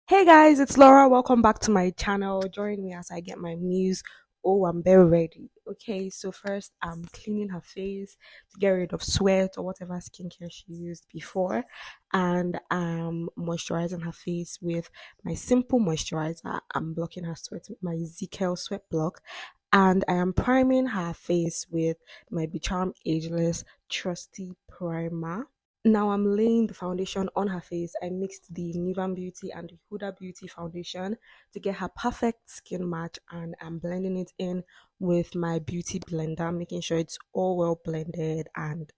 Hey guys, it's Laura. Welcome back to my channel. Join me as I get my muse Owambe ready. Okay, so first I'm cleaning her face to get rid of sweat or whatever skincare she used before, and I'm moisturizing her face with my simple moisturizer. I'm blocking her sweat with my ZKL sweat block, and I am priming her face with my Becharm Ageless Trusty Primer. Now I'm laying the foundation on her face. I mixed the Nivan Beauty and the Huda Beauty foundation to get her perfect skin match, and I'm blending it in with my beauty blender, making sure it's all well blended and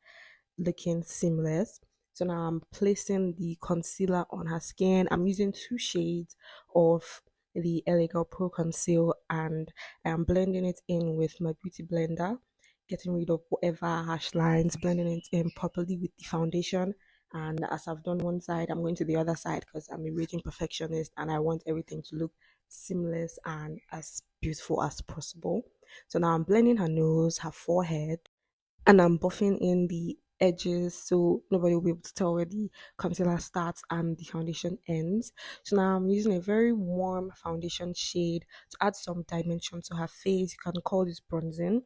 looking seamless. So now I'm placing the concealer on her skin. I'm using two shades of the LA Girl Pro Conceal, and I'm blending it in with my beauty blender, getting rid of whatever harsh lines, blending it in properly with the foundation. And as I've done one side, I'm going to the other side because I'm a raging perfectionist and I want everything to look seamless and as beautiful as possible. So now I'm blending her nose, her forehead, and I'm buffing in the edges so nobody will be able to tell where the concealer starts and the foundation ends. So now I'm using a very warm foundation shade to add some dimension to her face. You can call this bronzing,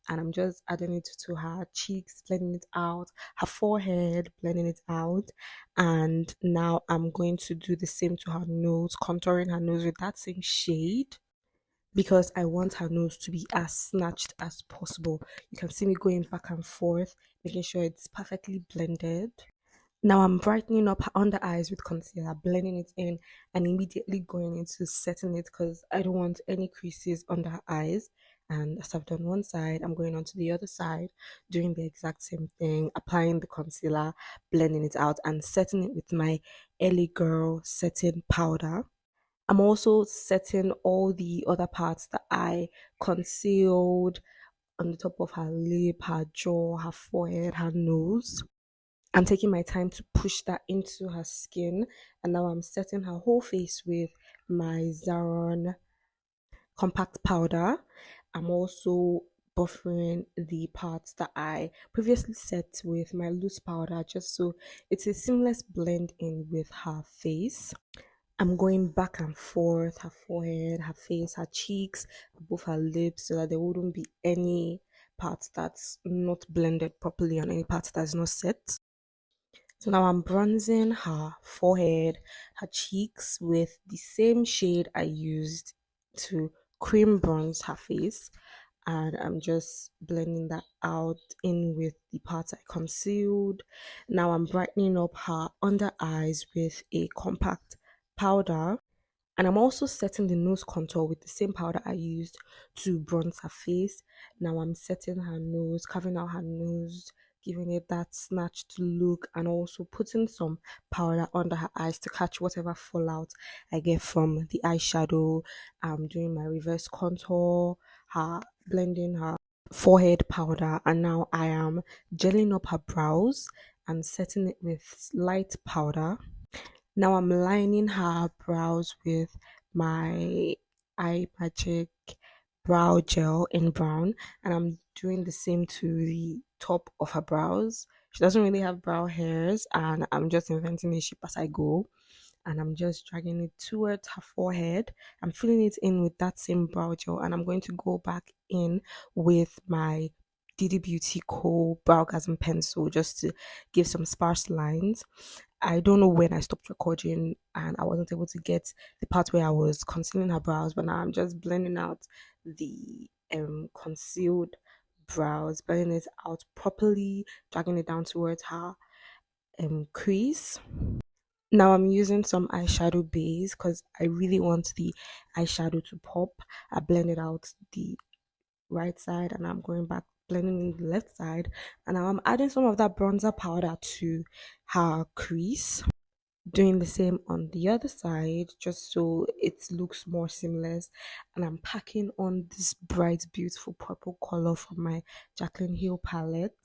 and I'm just adding it to her cheeks, blending it out, her forehead, blending it out. And now I'm going to do the same to her nose, contouring her nose with that same shade because I want her nose to be as snatched as possible. You can see me going back and forth, making sure it's perfectly blended. Now I'm brightening up her under eyes with concealer, blending it in, and immediately going into setting it because I don't want any creases under her eyes. And as I've done one side, I'm going on to the other side, doing the exact same thing, applying the concealer, blending it out, and setting it with my LA Girl setting powder. I'm also setting all the other parts that I concealed on the top of her lip, her jaw, her forehead, her nose. I'm taking my time to push that into her skin, and now I'm setting her whole face with my Zaron compact powder. I'm also buffering the parts that I previously set with my loose powder just so it's a seamless blend in with her face. I'm going back and forth, her forehead, her face, her cheeks, both her lips, so that there wouldn't be any part that's not blended properly and any part that's not set. So now I'm bronzing her forehead, her cheeks with the same shade I used to cream bronze her face. And I'm just blending that out in with the parts I concealed. Now I'm brightening up her under eyes with a compact powder, and I'm also setting the nose contour with the same powder I used to bronze her face. Now I'm setting her nose, carving out her nose, giving it that snatched look, and also putting some powder under her eyes to catch whatever fallout I get from the eyeshadow. I'm doing my reverse contour, her blending her forehead powder, and now I am gelling up her brows and setting it with light powder. Now I'm lining her brows with my eye magic brow gel in brown, and I'm doing the same to the top of her brows. She doesn't really have brow hairs, and I'm just inventing a shape as I go. And I'm just dragging it towards her forehead. I'm filling it in with that same brow gel, and I'm going to go back in with my Didi Beauty Co Browgasm pencil just to give some sparse lines. I don't know when I stopped recording and I wasn't able to get the part where I was concealing her brows, but now I'm just blending out the concealed brows, blending it out properly, dragging it down towards her crease. Now I'm using some eyeshadow base because I really want the eyeshadow to pop. I blended out the right side and I'm going back blending in the left side, and now I'm adding some of that bronzer powder to her crease, doing the same on the other side just so it looks more seamless. And I'm packing on this bright beautiful purple color from my Jaclyn Hill palette.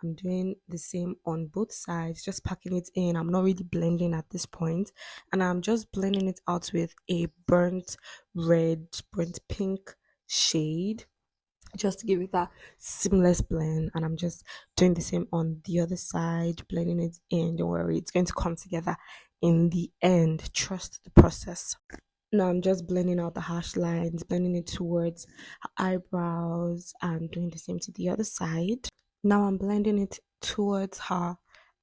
I'm doing the same on both sides, just packing it in. I'm not really blending at this point, and I'm just blending it out with a burnt red, burnt pink shade. just to give it that seamless blend. And I'm just doing the same on the other side, blending it in. Don't worry, it's going to come together in the end. Trust the process. Now I'm just blending out the harsh lines, blending it towards her eyebrows, and doing the same to the other side. Now I'm blending it towards her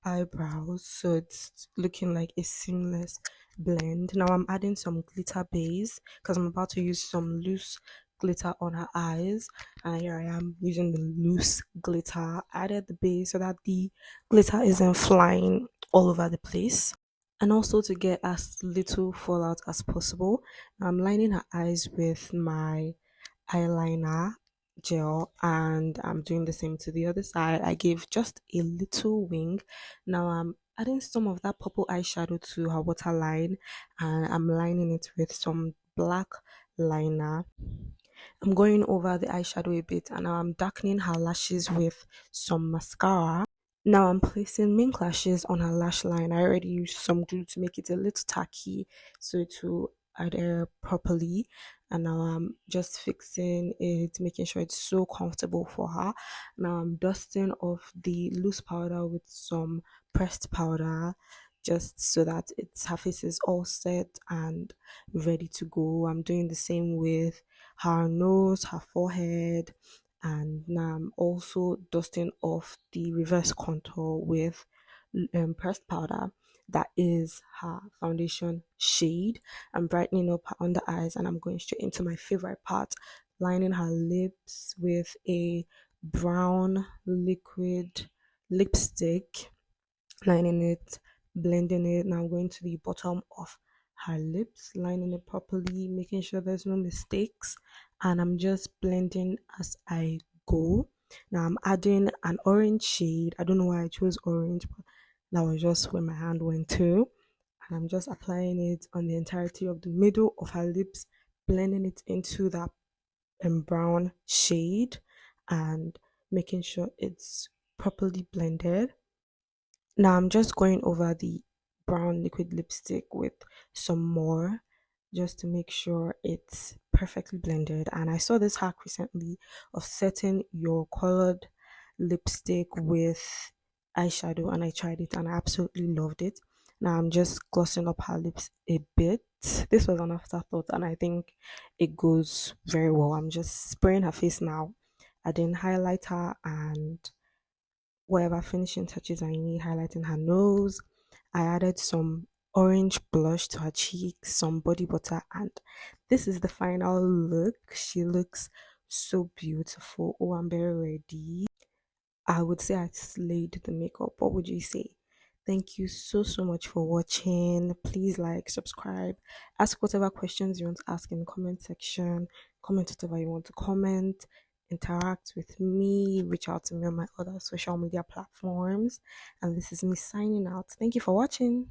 eyebrows, so it's looking like a seamless blend. Now I'm adding some glitter base because I'm about to use some loose glitter on her eyes. And here I am using the loose glitter. I added the base so that the glitter isn't flying all over the place. And also to get as little fallout as possible, I'm lining her eyes with my eyeliner gel, and I'm doing the same to the other side. I gave just a little wing. Now I'm adding some of that purple eyeshadow to her waterline, and I'm lining it with some black liner. I'm going over the eyeshadow a bit, and now I'm darkening her lashes with some mascara. Now I'm placing mink lashes on her lash line. I already used some glue to make it a little tacky so it will adhere properly. And now I'm just fixing it, making sure it's so comfortable for her. Now I'm dusting off the loose powder with some pressed powder just so that her face is all set and ready to go. I'm doing the same with her nose, her forehead, and now I'm also dusting off the reverse contour with pressed powder. That is her foundation shade. I'm brightening up her under eyes, and I'm going straight into my favorite part, lining her lips with a brown liquid lipstick, lining it, blending it. Now I'm going to the bottom of her lips, lining it properly, making sure there's no mistakes, and I'm just blending as I go. Now I'm adding an orange shade. I don't know why I chose orange, but that was just where my hand went to. And I'm just applying it on the entirety of the middle of her lips, blending it into that brown shade and making sure it's properly blended. Now I'm just going over the brown liquid lipstick with some more just to make sure it's perfectly blended. And I saw this hack recently of setting your colored lipstick with eyeshadow, and I tried it and I absolutely loved it. Now I'm just glossing up her lips a bit. This was an afterthought and I think it goes very well. I'm just spraying her face now, adding highlighter and whatever finishing touches I need, highlighting her nose. I added some orange blush to her cheeks, some body butter, and this is the final look. She looks so beautiful. Oh, I'm very ready. I would say I slayed the makeup. What would you say? Thank you so much for watching. Please like, subscribe, ask whatever questions you want to ask in the comment section, comment whatever you want to comment, interact with me, reach out to me on my other social media platforms. And this is me signing out. Thank you for watching.